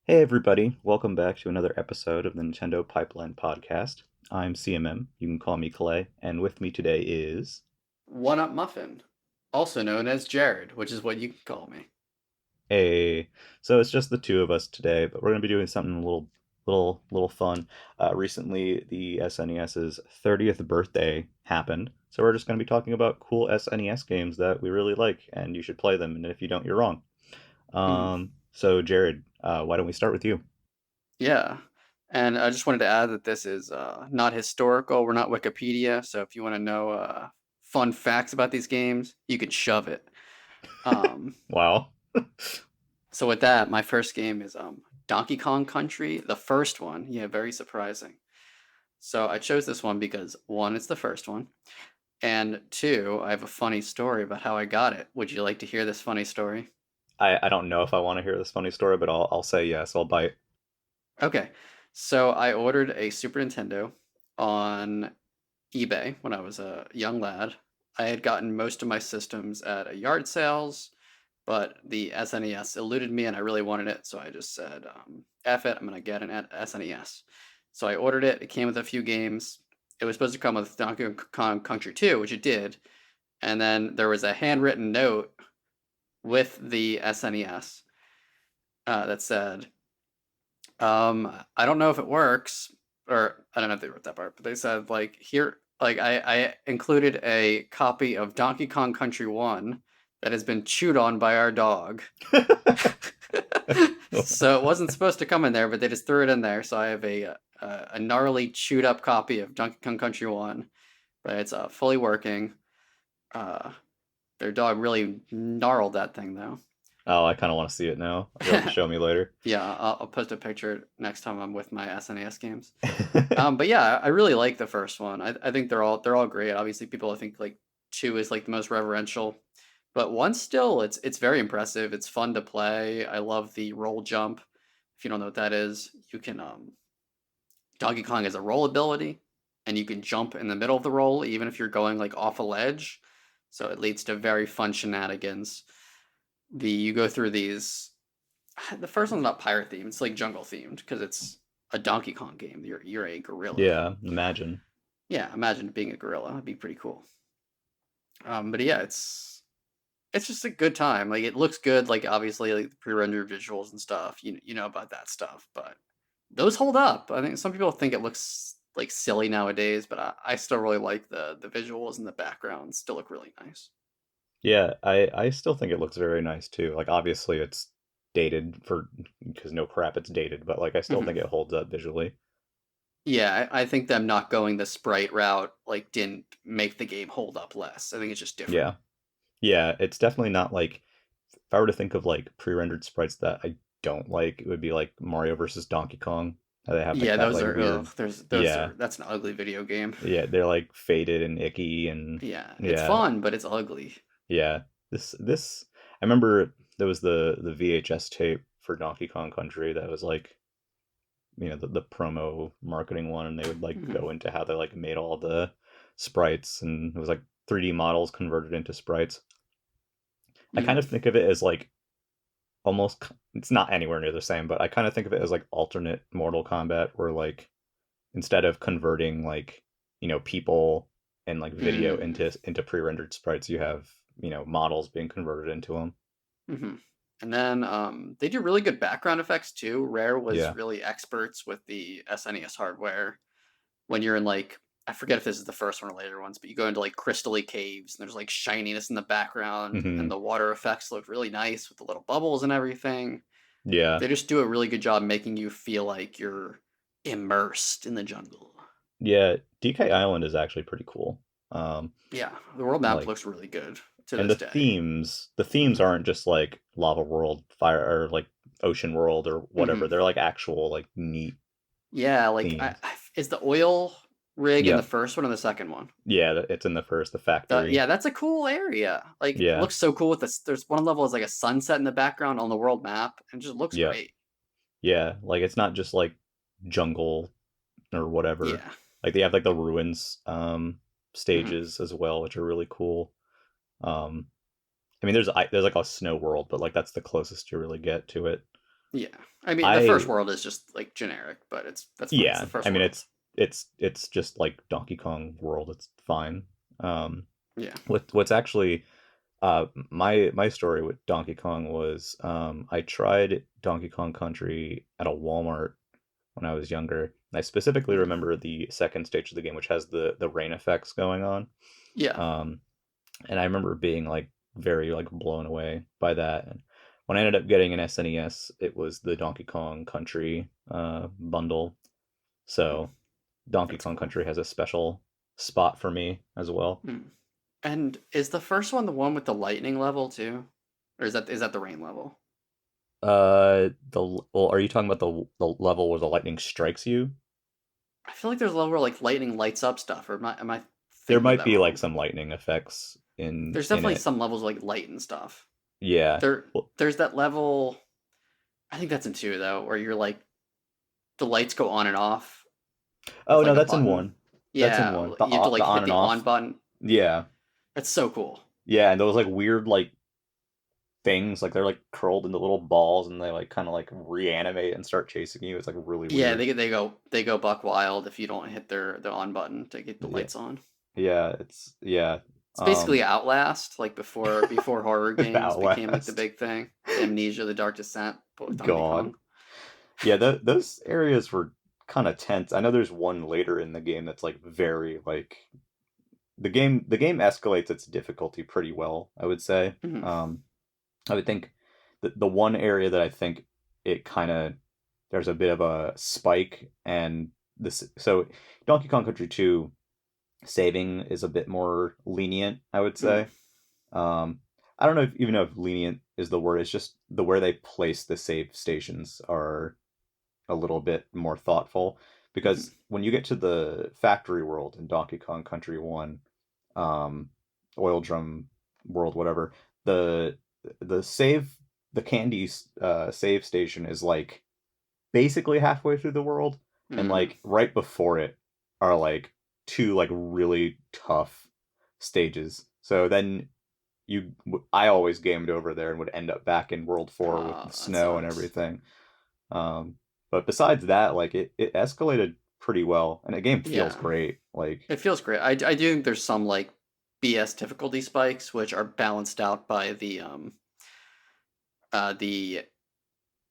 Hey everybody, welcome back to another episode of the Nintendo Pipeline Podcast. I'm CMM, you can call me Clay, and with me today is... One Up Muffin, also known as Jared, which is what you can call me. Hey, so it's just the two of us today, but we're going to be doing something a little fun. Recently, the SNES's 30th birthday happened, so we're just going to be talking about cool SNES games that we really like, and you should play them, and if you don't, you're wrong. Hmm. So Jared, why don't we start with you? Yeah. And I just wanted to add that this is not historical. We're not Wikipedia. So if you want to know fun facts about these games, you can shove it. Um, Wow. so with that, my first game is Donkey Kong Country, the first one. Yeah, very surprising. So I chose this one because one, it's the first one. And two, I have a funny story about how I got it. Would you like to hear this funny story? I don't know if I want to hear this funny story, but I'll say yes, I'll bite. Okay. So I ordered a Super Nintendo on eBay when I was a young lad. I had gotten most of my systems at a yard sales, but the SNES eluded me and I really wanted it, so I just said, F it, I'm gonna get an SNES. So I ordered it, it came with a few games. It was supposed to come with Donkey Kong Country 2, which it did, and then there was a handwritten note with the SNES that said, I don't know if it works, or I don't know if they wrote that part, but they said like here, like I included a copy of Donkey Kong Country 1 that has been chewed on by our dog. So it wasn't supposed to come in there, but they just threw it in there. So I have a gnarly chewed up copy of Donkey Kong Country 1, but it's fully working. Uh, their dog really gnarled that thing though. Oh, I kind of want to see it now. You'll have to show me later. Yeah, I'll post a picture next time I'm with my SNES games. But yeah, I really like the first one. I think they're all great. Obviously, people I think like two is like the most reverential, but one still it's very impressive. It's fun to play. I love the roll jump. If you don't know what that is, you can Donkey Kong has a roll ability, and you can jump in the middle of the roll even if you're going like off a ledge. So it leads to very fun shenanigans. You go through these. The first one's not pirate themed. It's like jungle themed because it's a Donkey Kong game. You're a gorilla. Yeah, imagine. Yeah, imagine being a gorilla. That'd be pretty cool. But yeah, it's just a good time. Like it looks good. Like obviously, like the pre-rendered visuals and stuff. You know about that stuff, but those hold up. I think some people think it looks like silly nowadays, but I still really like the visuals and the backgrounds. Still look really nice. Yeah, I still think it looks very nice too. Like obviously it's dated for because no crap, it's dated, but like I still think Hmm. it holds up visually. Yeah, I think them not going the sprite route like didn't make the game hold up less. I think it's just different. Yeah. Yeah, it's definitely not like if I were to think of like pre-rendered sprites that I don't like, it would be like Mario versus Donkey Kong. How they have like Yeah, that those like are ugh. weird, Those yeah, are that's an ugly video game. yeah, they're like faded and icky and Yeah, it's yeah, fun, but it's ugly. yeah. This I remember there was the VHS tape for Donkey Kong Country that was like, the promo marketing one, and they would like Hmm. go into how they like made all the sprites, and it was like 3D models converted into sprites. I kind Hmm. of think of it as like almost it's not anywhere near the same, but I kind of think of it as like alternate Mortal Kombat where like instead of converting like, people and like video Mm. into pre-rendered sprites, you have, models being converted into them. Hmm. And then they do really good background effects too. Rare was Yeah. really experts with the SNES hardware. When you're in like I forget if this is the first one or later ones, but you go into like crystally caves and there's like shininess in the background and Hmm. the water effects look really nice with the little bubbles and everything. Yeah. They just do a really good job making you feel like you're immersed in the jungle. Yeah, DK Island is actually pretty cool. Um Yeah, the world map like looks really good to and this day. the themes aren't just like lava world, fire, or like ocean world or whatever. Hmm. They're like actual like neat Yeah, like themes. is the oil rig in the Yep. first one or the second one? Yeah, it's in the factory. Yeah, that's a cool area. Like it Yeah. looks so cool with this. There's one level is like a sunset in the background on the world map, and it just looks Yep. great. Yeah, like it's not just like jungle or whatever. Yeah. Like they have like the ruins Hmm. stages as well, which are really cool. Um I mean there's like a snow world, but like that's the closest you really get to it. Yeah. I mean, the first I world is just like generic, but that's fine. It's the Yeah, I first mean world. it's just like Donkey Kong World. It's fine. Um, Yeah. what's actually my story with Donkey Kong was I tried Donkey Kong Country at a Walmart when I was younger. And I specifically Mhm. remember the second stage of the game, which has the rain effects going on. Yeah. Um, and I remember being like very like blown away by that. And when I ended up getting an SNES, it was the Donkey Kong Country bundle. Mm, So Donkey that's Kong cool. Country has a special spot for me as well. Mm. And is the first one the one with the lightning level too? Or is that the rain level? Well, are you talking about the level where the lightning strikes you? I feel like there's a level where like lightning lights up stuff, or am I There thinking of might that be like wrong? some lightning effects There's in definitely it. some levels like light and stuff. Yeah. There Well, there's that level, I think that's in two though, where you're like the lights go on and off oh with no, like a that's in button. one. That's in Yeah, one. you have to The like on hit and the on off. button. Yeah. That's so cool. Yeah, and those like weird like things like they're like curled into little balls and they like kind of like reanimate and start chasing you. It's like really Yeah, weird. they go buck wild if you don't hit the on button to get the Yeah. lights on. Yeah, yeah. It's basically Um Outlast, like before horror games became like the Outlast. big thing. Amnesia, The Dark Descent, but with Donkey God. Kong. Yeah, those areas were kind of tense. I know there's one later in the game that's like very like the game escalates its difficulty pretty well, I would say. Mhm. I would think the one area that I think it kind of there's a bit of a spike and this so Donkey Kong Country 2 saving is a bit more lenient, I would Mm. say. Um, I don't know if even know if lenient is the word. It's just the where they place the save stations are a little bit more thoughtful Mhm. because when you get to the factory world in Donkey Kong Country 1, um, Oil Drum World, whatever, the the save the candy save station is like basically halfway through the world, and Mm. like right before it are like two like really tough stages. So then I always gamed over there and would end up back in World 4 with the That snow and sucks. everything. Um, but besides that, like it escalated pretty well, and the game feels Yeah, great. Like, it feels great. I do think there's some like BS difficulty spikes which are balanced out by the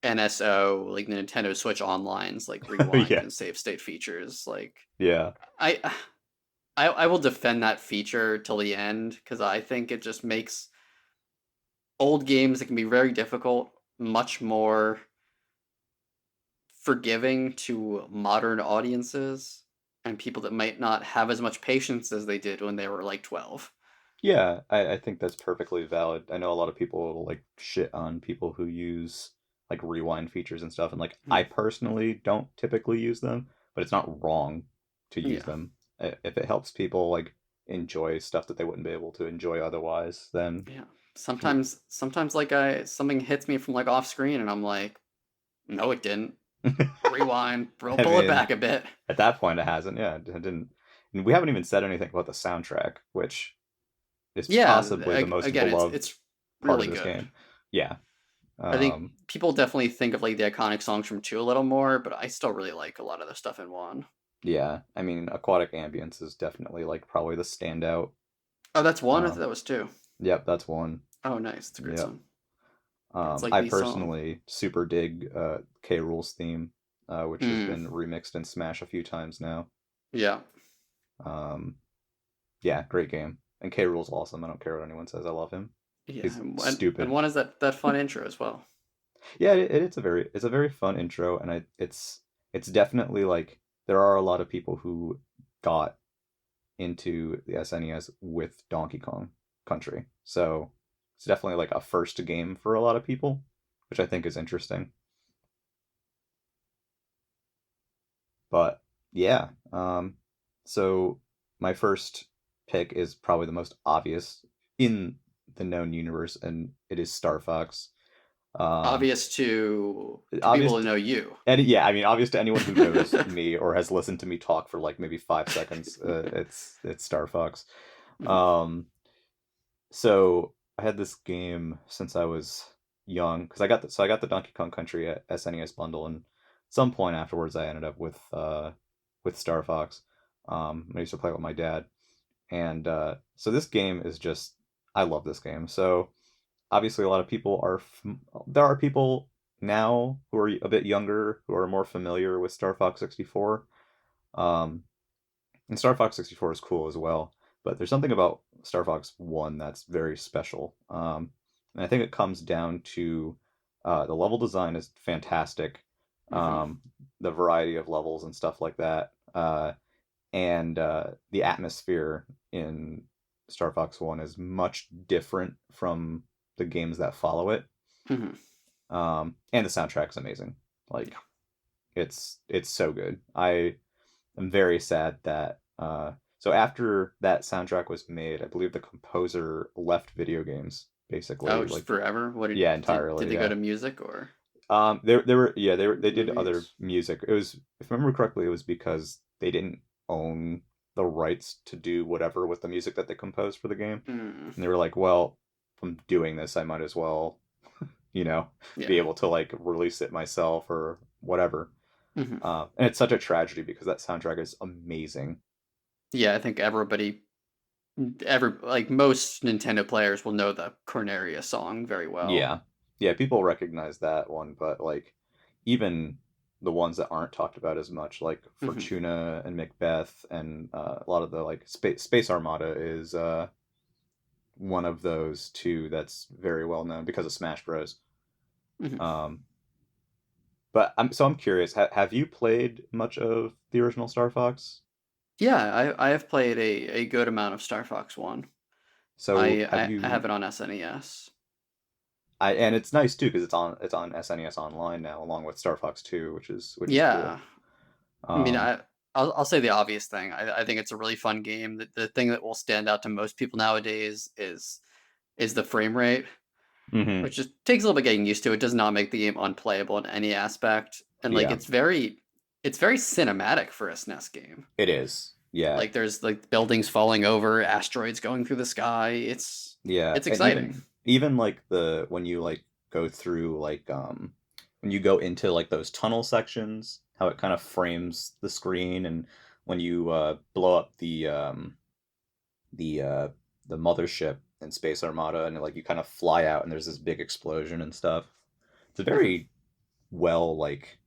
NSO, like Nintendo Switch Online's like rewind yeah, and save state features. Like yeah, I I will defend that feature till the end because I think it just makes old games that can be very difficult much more forgiving to modern audiences and people that might not have as much patience as they did when they were like 12. yeah. I think that's perfectly valid. I know a lot of people will like shit on people who use like rewind features and stuff, and like I Hmm. personally don't typically use them, but it's not wrong to use Yeah. them. If it helps people like enjoy stuff that they wouldn't be able to enjoy otherwise, then Yeah. Sometimes like I something hits me from like off screen and I'm like, no it didn't. Rewind, I pull it mean, back a bit. at that point, it hasn't. Yeah, it didn't. And we haven't even said anything about the soundtrack, which is Yeah, possibly the most again, it's beloved it's part of really this good. game. Yeah. I think Um, people definitely think of like the iconic songs from 2 a little more, but I still really like a lot of the stuff in 1. yeah. I mean, Aquatic Ambience is definitely like probably the standout. Oh, that's 1? I thought Um, that was 2. yep, that's one. Oh, nice. It's a great Yep. song. It's like I the song. personally super dig K. Rool's theme, which has Mm, been remixed in Smash a few times now. yeah. Um, yeah, great game. And K. Rool's awesome. I don't care what anyone says. I love him. Yeah, He's and stupid. 1 is that fun intro as well. Yeah, it's a very fun intro, and it's definitely like there are a lot of people who got into the SNES with Donkey Kong Country, so it's definitely like a first game for a lot of people, which I think is interesting. But yeah, so my first pick is probably the most obvious in the known universe, and it is Star Fox. Um, Obvious to obvious people who know you. And yeah, I mean, obvious to anyone who knows me or has listened to me talk for like maybe 5 seconds, it's Star Fox. Mhm. Um, so I had this game since I was young, because I got the Donkey Kong Country at SNES bundle, and some point afterwards I ended up with Star Fox. I used to play with my dad, and so this game is just I love this game. So obviously a lot of people are there are people now who are a bit younger who are more familiar with Star Fox 64. Um, and Star Fox 64 is cool as well, but there's something about Star Fox 1 that's very special. And I think it comes down to the level design is fantastic, Hmm. um, the variety of levels and stuff like that, and the atmosphere in Star Fox 1 is much different from the games that follow it. Hmm. And the soundtrack's amazing. Like Yeah. it's so good. I'm very sad that so after that soundtrack was made, I believe the composer left video games Oh, basically. just Like forever. What yeah, did entirely. they go Yeah. to music or They were yeah they did other movies? music. It was if I remember correctly, it was because they didn't own the rights to do whatever with the music that they composed for the game, Mm, and they were like, well, if I'm doing this, I might as well, you know, be yeah. able to like release it myself or whatever. Hmm. And it's such a tragedy because that soundtrack is amazing. Yeah, I think like most Nintendo players will know the Corneria song very well. Yeah. Yeah, people recognize that one, but like even the ones that aren't talked about as much, like Hmm. Fortuna and Macbeth and a lot of the like Space Armada is one of those two that's very well known because of Smash Bros. Hmm. Um, but I'm curious, have you played much of the original Star Fox? Yeah, I have played a good amount of Star Fox 1. So have I have you it on SNES. I and it's nice too because it's on SNES Online now along with Star Fox 2, which is cool. Yeah. I mean, Um, I'll say the obvious thing. I think it's a really fun game. The thing that will stand out to most people nowadays is the frame rate, mhm. which just takes a little bit getting used to. It does not make the game unplayable in any aspect, and like Yeah, it's very cinematic for a SNES game. it is. Yeah, Like there's like buildings falling over, asteroids going through the sky. yeah, It's and exciting. even like the when you like go through like when you go into like those tunnel sections, how it kind of frames the screen, and when you blow up the the mothership in Space Armada, and like you kind of fly out, and there's this big explosion and stuff. It's a Hmm. very well like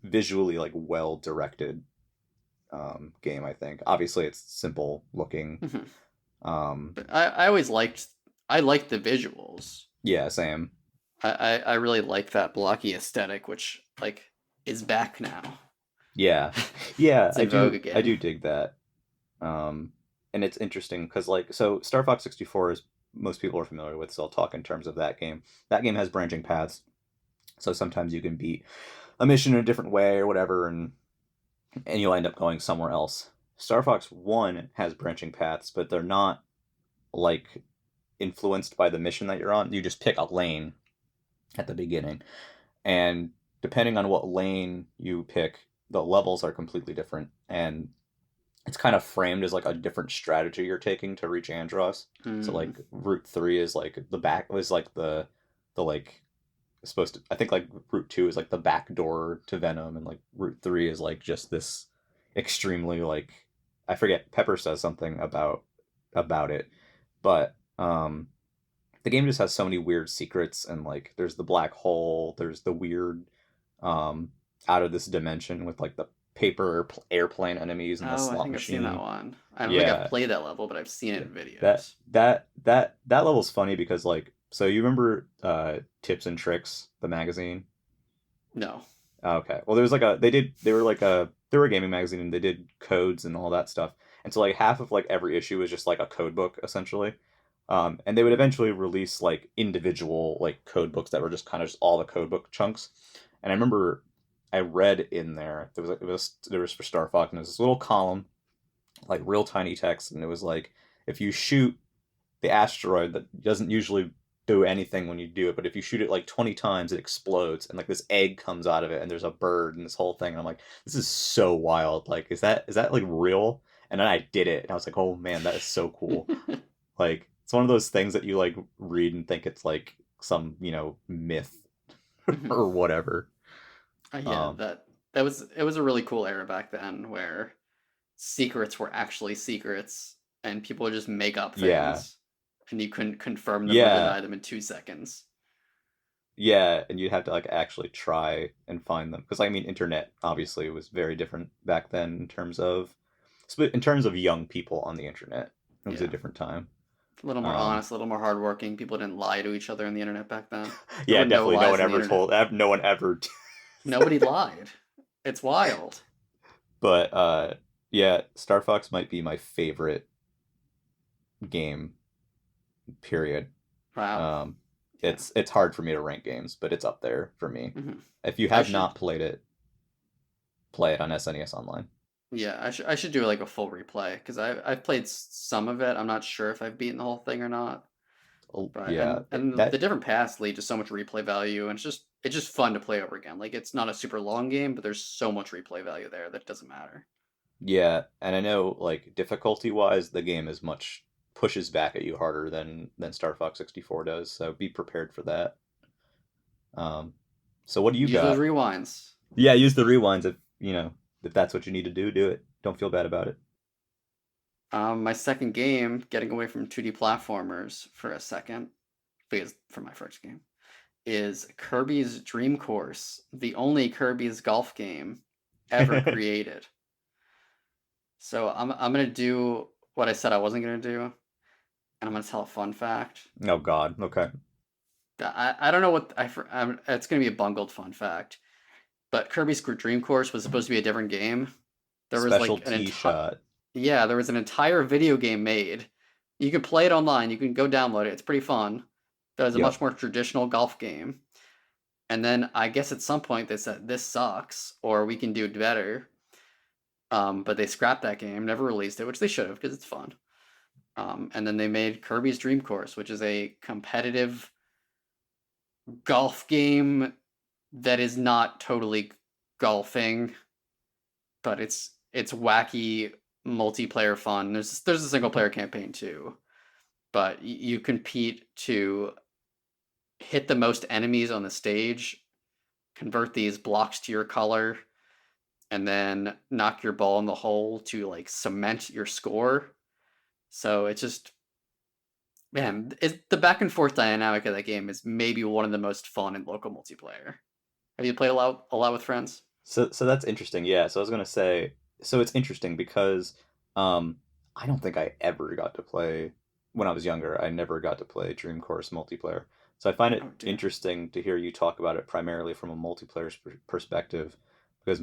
visually like well directed game. I think obviously it's simple looking. Hmm. Um, But I liked the visuals. yeah, same. I really like that blocky aesthetic, which like is back now. Yeah. Yeah, It's in vogue I again. do dig that. Um and it's interesting because like so Star Fox 64 is most people are familiar with, so I'll talk in terms of that game. That game has branching paths. So sometimes you can beat a mission in a different way or whatever and you'll end up going somewhere else. Star Fox 1 has branching paths, but they're not like influenced by the mission that you're on. You just pick a lane at the beginning. And depending on what lane you pick, the levels are completely different. And it's kind of framed as like a different strategy you're taking to reach Andros. So Mm. like Route 3 is like the back was like the like supposed to I think like Route 2 is like the back door to Venom and like Route 3 is like just this extremely like I forget Pepper says something about it. But the game just has so many weird secrets and like there's the black hole, there's the weird um out of this dimension with like the paper airplane enemies and the Oh, I slot think I've seen that machine. one. I don't think I've Yeah. played that level, but I've seen it Yeah. in videos. That level's funny because like so you remember Tips and Tricks, the magazine? No. Okay. Well, there was like they were a gaming magazine and they did codes and all that stuff. And so like half of like every issue was just like a code book essentially. And they would eventually release like individual like code books that were just kind of just all the code book chunks. And I remember I read in there there was for Star Fox and there was this little column like real tiny text and it was like if you shoot the asteroid that doesn't usually do anything when you do it, but if you shoot it like 20 times, it explodes and like this egg comes out of it and there's a bird and this whole thing. And I'm like, this is so wild. Like, is that like real? And then I did it and I was like, oh man, that is so cool. Like, it's one of those things that you like read and think it's like some, myth Hmm. or whatever. Yeah, Um, that was it was a really cool era back then where secrets were actually secrets and people would just make up yeah, things and you couldn't confirm them or yeah, deny them in 2 seconds. yeah, and you'd have to like actually try and find them because I mean, internet obviously was very different back then in terms of young people on the internet. It was a Yeah. different time. A little more Um, honest, a little more hardworking. People didn't lie to each other on the internet back then. There yeah, were no definitely. No lies one on the ever internet. told. No one ever. Nobody lied. It's wild. But yeah, Star Fox might be my favorite game. Period. Wow. Um, Yeah. it's hard for me to rank games, but it's up there for me. Hmm. If you I have should not played it, play it on SNES Online. Yeah, I should do like a full replay because I've played some of it. I'm not sure if I've beaten the whole thing or not. Oh, But yeah, and the that different paths lead to so much replay value, and it's just fun to play over again. Like it's not a super long game, but there's so much replay value there that it doesn't matter. yeah, and I know like difficulty wise, the game is much pushes back at you harder than Star Fox 64 does. So be prepared for that. Um, so what do you Use those got? rewinds. Yeah, use the rewinds if that's what you need to do. Do it. Don't feel bad about it. My second game, getting away from 2D platformers for a second, because for my first game, is Kirby's Dream Course, the only Kirby's golf game ever created. So I'm gonna do what I said I wasn't gonna do, and I'm gonna tell a fun fact. Oh God. Okay. I don't know what it's gonna be a bungled fun fact, but Kirby's Dream Course was supposed to be a different game. There was Special like an T entire shot. Yeah, there was an entire video game made. You can play it online. You can go download it. It's pretty fun. That was a much Yep. more traditional golf game. And then I guess at some point they said this sucks or we can do it better. But they scrapped that game, never released it, which they should have because it's fun. And then they made Kirby's Dream Course, which is a competitive golf game that is not totally golfing, but it's wacky multiplayer fun. There's a single player campaign too, but you compete to hit the most enemies on the stage, convert these blocks to your color, and then knock your ball in the hole to like cement your score. So it's just man, the back and forth dynamic of that game is maybe one of the most fun in local multiplayer. Have you played a lot with friends? So that's interesting. Yeah. So I was gonna say. So it's interesting because um, I don't think I ever got to play when I was younger. I never got to play Dream Course multiplayer. So I find it Oh dear. interesting to hear you talk about it primarily from a multiplayer perspective, because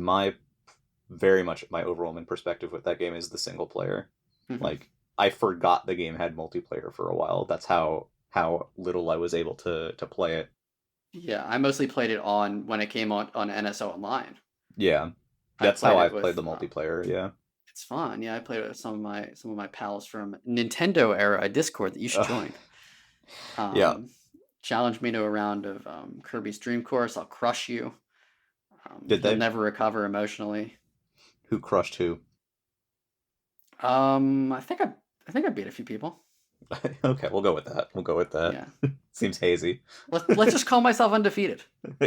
very much my overwhelming perspective with that game is the single player. Hmm. Like I forgot the game had multiplayer for a while. That's how little I was able to play it. Yeah, I mostly played it on when it came on NSO Online. Yeah, I that's how played it I've played with the multiplayer. Yeah. it's fun. Yeah, I played it with some of my pals from Nintendo era Discord that you should Ugh, join. yeah. Um, Challenge me to a round of Kirby's Dream Course. I'll crush you. Did You'll they? never recover emotionally. Who crushed who? I think I beat a few people. Okay, we'll go with that. We'll go with that. Yeah. Seems hazy. Let's just call myself undefeated.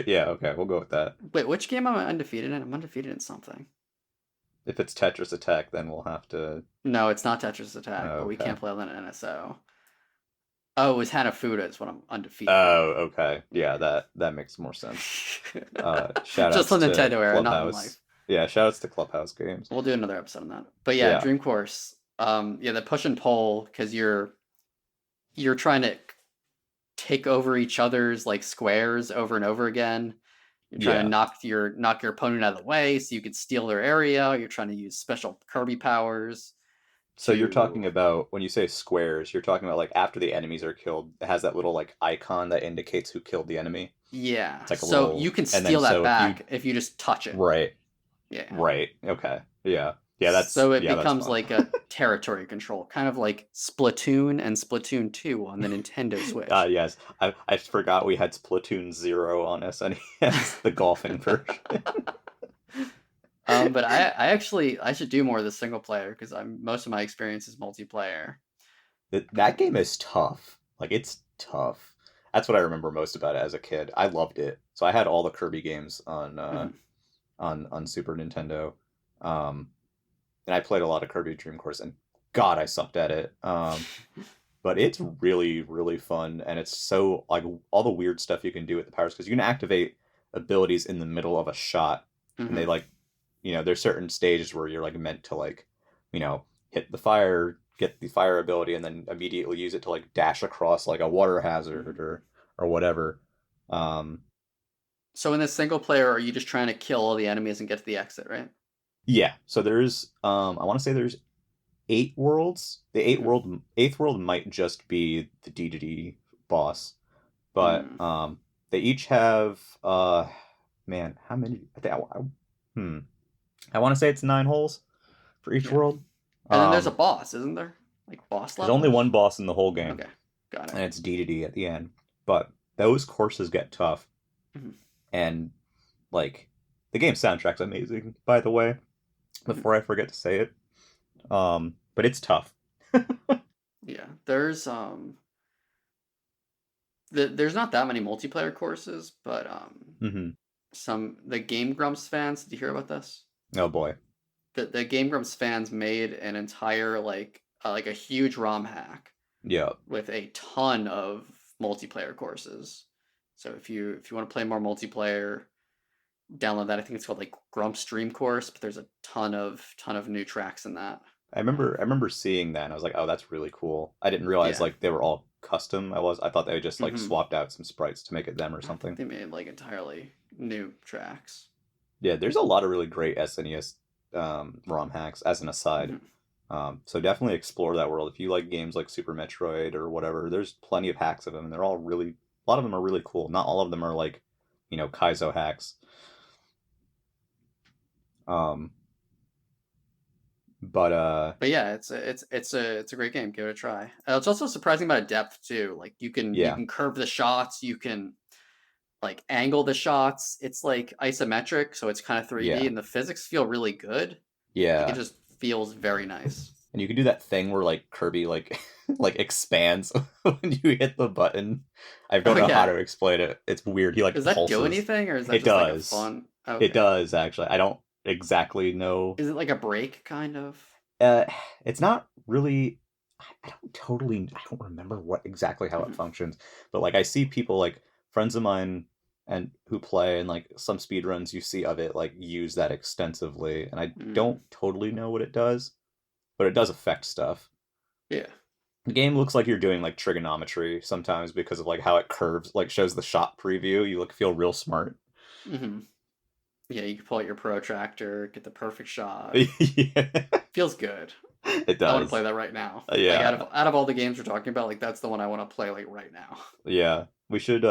Yeah, okay, we'll go with that. Wait, which game am I undefeated in? I'm undefeated in something. If it's Tetris Attack, then we'll have to. No, it's not Tetris Attack, but we Okay. can't play on NSO. Oh, it was Hanafuda is what I'm undefeated in. Oh, okay. Yeah, that makes more sense. Shout Just outs on to Nintendo era, not in life. Clubhouse. Yeah, shout outs to Clubhouse games. We'll do another episode on that. But yeah, Yeah. Dream Course. Yeah, the push and pull because you're trying to take over each other's like squares over and over again. You're trying to Yeah. knock your opponent out of the way so you can steal their area. You're trying to use special Kirby powers So you're to talking about when you say squares, you're talking about like after the enemies are killed, it has that little like icon that indicates who killed the enemy. yeah. It's like a So little you can and then steal that so if you back if you just touch it. right, Yeah. right. Okay. Yeah. Yeah, So it that's becomes fun. like a territory control, kind of like Splatoon and Splatoon 2 on the Nintendo Switch. Yes. I forgot we had Splatoon 0 on SNES, the golfing version. But I actually I should do more of the single player because I'm most of my experience is multiplayer. That game is tough. Like it's tough. That's what I remember most about it as a kid. I loved it. So I had all the Kirby games Hmm. on Super Nintendo. Um, and I played a lot of Kirby Dream Course, and God, I sucked at it. But it's really, really fun, and it's so like all the weird stuff you can do with the powers because you can activate abilities in the middle of a shot, and they Hmm. like, there's certain stages where you're like meant to like, hit the fire, get the fire ability, and then immediately use it to like dash across like a water hazard Hmm. or whatever. Um, So in this single player, are you just trying to kill all the enemies and get to the exit, right? yeah, so there's I want to say there's 8 worlds. The Hmm. eighth world might just be the D boss, but Hmm. they each have man, how many? Hmm, I want to say it's 9 holes for each Yeah. world. And then there's a Um, boss, isn't there? Like boss there's only one levels? boss in the whole game, Okay. Got it. and it's D at the end. But those courses get tough, Hmm. and like the game soundtrack's amazing, by the way. Hmm. Before I forget to say it, but it's tough. Yeah. There's not that many multiplayer courses, but Hmm. some the Game Grumps fans, did you hear about this? Oh boy, The Game Grumps fans made an entire like a huge ROM hack yeah, with a ton of multiplayer courses. So if you want to play more multiplayer, download that. I think it's called like Grumps Dream Course, but there's a ton of new tracks in that. I remember seeing that and I was like, "Oh, that's really cool." I didn't realize Yeah. like they were all custom. I thought they just like Hmm. swapped out some sprites to make it them or I think something. they made like entirely new tracks. Yeah, there's a lot of really great SNES ROM hacks as an aside. Hmm. So definitely explore that world if you like games like Super Metroid or whatever. There's plenty of hacks of them, and they're all really a lot of them are really cool. Not all of them are like, Kaizo hacks. Um, but But yeah, it's a great game. Give it a try. It's also surprising amount of depth too. Like you yeah, can curve the shots, you can like angle the shots. It's like isometric, so it's kind of 3D, yeah, and the physics feel really good. Like it yeah. just feels very nice. And you can do that thing where like Kirby like like expands when you hit the button. I don't Oh know how yeah, to explain it. It's weird. He like does that do pulses. anything, or is that It just like a does. fun? It Okay, does actually. I don't exactly know. is it like a break kind of? Uh, it's not really. I don't remember what exactly how it Mhm. functions, but like I see people like friends of mine and who play and like some speedruns you see of it like use that extensively, and I Mm. don't totally know what it does, but it does affect stuff. Yeah. The game looks like you're doing like trigonometry sometimes because of like how it curves, like shows the shot preview. You look feel real smart. Hmm. Yeah, you can pull out your protractor, get the perfect shot. Yeah, Feels good. it I want to does. play that right now. Like out Yeah, of out of all the games we're talking about, like that's the one I want to play like right now. yeah. We should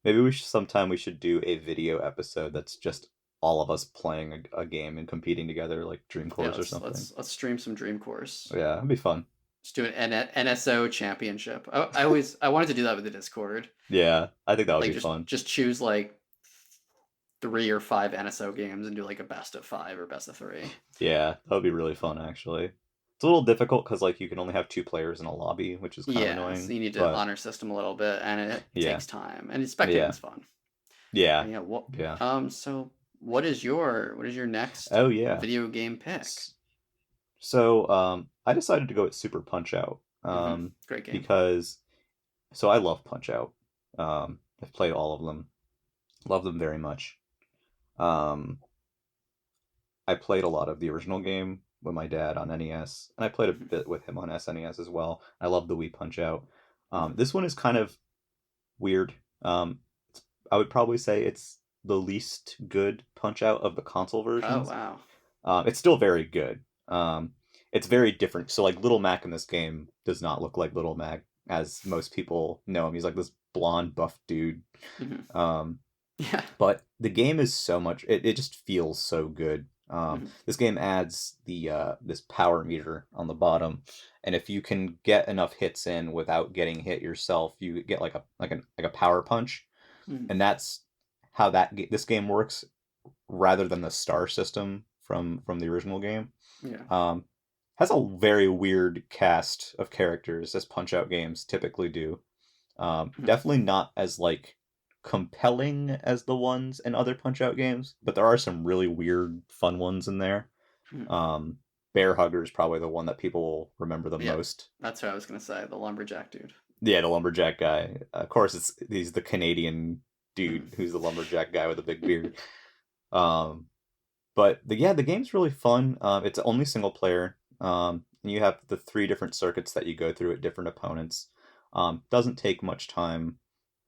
maybe we should sometime we should do a video episode that's just all of us playing a game and competing together, like Dream Yeah, Course or let's something. let's let's stream some Dream Course. Yeah, it'd be fun. Let's do an NSO championship. I wanted to do that with the Discord. Yeah, I think that would Like be just fun. just choose like 3 or 5 NSO games and do like a best of 5 or best of 3. Yeah, that would be really fun actually. It's a little difficult because like you can only have 2 players in a lobby, which is kind of Yeah, so annoying. you need to But honor system a little bit, and it yeah, takes time, and yeah, spectating's fun. yeah, Yeah. What? yeah. So what is your next Oh yeah. video game pick? S- So I decided to go with Super Punch Out Hmm. Great game. because I love Punch Out. I've played all of them, love them very much. Um, I played a lot of the original game with my dad on NES, and I played a Hmm. bit with him on SNES as well. I love the Wii Punch Out. Hmm. This one is kind of weird. I would probably say it's the least good Punch Out of the console Oh versions. wow. It's still very good. It's very different. So like Little Mac in this game does not look like Little Mac as most people know him. He's like this blonde buff dude. Hmm. Um, Yeah. but the game is so much. It just feels so good. Hmm. This game adds the this power meter on the bottom, and if you can get enough hits in without getting hit yourself, you get like a power punch, Hmm. and that's how this game works rather than the star system from the original game. Yeah. Um, has a very weird cast of characters as Punch Out games typically do. Mhm. Definitely not as like compelling as the ones in other Punch Out games, but there are some really weird, fun ones in there. Mhm. Um, Bear Hugger is probably the one that people will remember the Yeah, most. that's what I was gonna say. The lumberjack dude. Yeah, the lumberjack guy. Of course, he's the Canadian dude Mhm. who's the lumberjack guy with a big beard. Um, but the game's really fun. It's only single player. And you have the three different circuits that you go through at different opponents. Doesn't take much time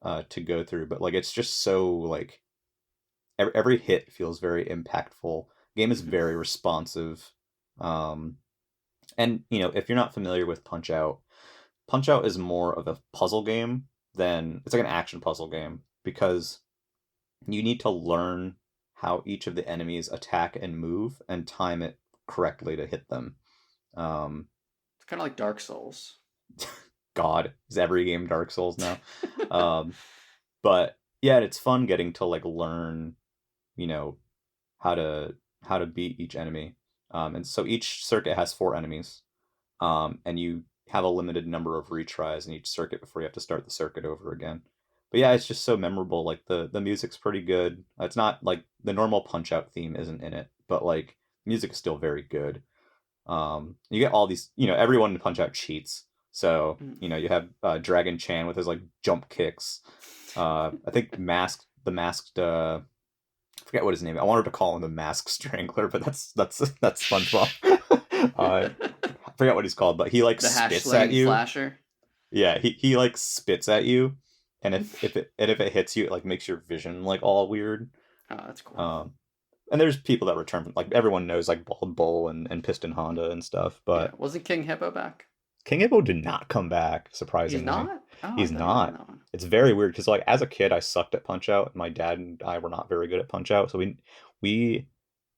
to go through, but like it's just so like every hit feels very impactful. Game is Mhm. very responsive. Um, and if you're not familiar with Punch Out is more of a puzzle game than it's like an action puzzle game because you need to learn how each of the enemies attack and move and time it correctly to hit them. Um, It's kind of like Dark Souls. God, is every game Dark Souls now? Um, but yeah, it's fun getting to like learn, you know, how to beat each enemy. And so each circuit has four enemies, and you have a limited number of retries in each circuit before you have to start the circuit over again. But yeah, it's just so memorable. Like the music's pretty good. It's not like the normal Punch Out theme isn't in it, but like music is still very good. You get all these, everyone in Punch Out cheats. So Mhm. you have Dragon Chan with his like jump kicks. I think masked. I forget what his name. I wanted to call him the Mask Strangler, but that's SpongeBob. I forget what he's called, but he like The hash spits at slinging you. slasher. Yeah, he like spits at you, and if it hits you, it like makes your vision like all weird. Oh, that's cool. Um, and there's people that return like everyone knows like Bald Bull and Piston Honda and stuff, Yeah, but wasn't King Hippo back? King Hippo did not come back. He's Surprisingly, not. Oh, I he's thought he was in not. that one. It's very weird because like as a kid, I sucked at Punch Out. My dad and I were not very good at Punch Out, so we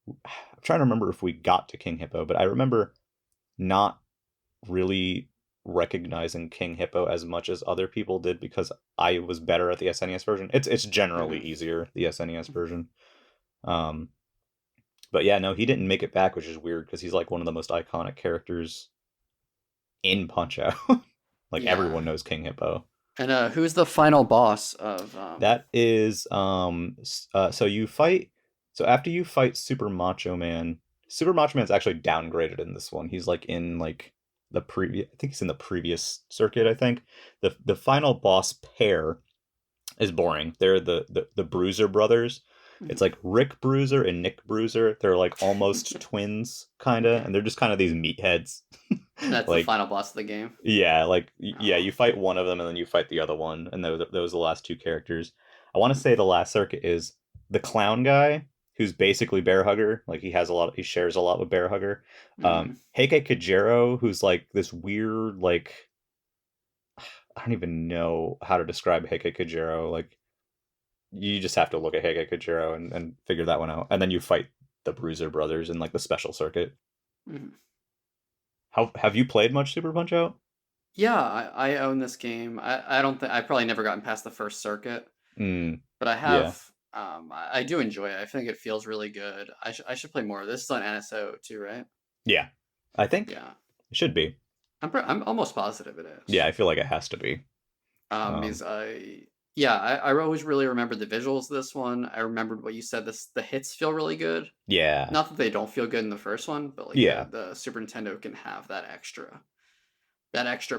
I'm trying to remember if we got to King Hippo, but I remember not really recognizing King Hippo as much as other people did because I was better at the SNES version. It's generally Hmm. easier, the SNES version. Um, but yeah, no, he didn't make it back, which is weird because he's like one of the most iconic characters in Punch Out. Like Yeah. everyone knows King Hippo. And who's the final boss of That is so you fight so after you fight Super Macho Man's actually downgraded in this one. He's like in like the previous I think he's in the previous circuit, I think. The final boss pair is boring. They're the Bruiser brothers. It's Mhm. like Rick Bruiser and Nick Bruiser. They're like almost twins kind of, Okay. and they're just kind of these meatheads. That's the Like final boss of the game. yeah, like yeah, Oh. you fight one of them and then you fight the other one, and those are the last two characters. I want to Mhm. say the last circuit is the clown guy, who's basically Bear Hugger. Like he shares a lot with Bear Hugger. Mhm. Heike Kajero, who's like this weird, like I don't even know how to describe Heike Kajero. Like you just have to look at Heike Kajero and figure that one out, and then you fight the Bruiser brothers in like the special circuit. Mhm. How have you played much Super Punch Out? Yeah, I own this game. I don't think I've probably never gotten past the first circuit, Mm, but I yeah, have. I do enjoy it. I think it feels really good. I should play more. This is on NSO too, right? yeah. I think Yeah, it should be. I'm almost positive it Yeah, is. I feel like it has to be. Because Um, I always really remember the visuals of this one. I remembered what you said. The hits feel really good. yeah, Not that they don't feel good in the first one, but like yeah, the Super Nintendo can have that extra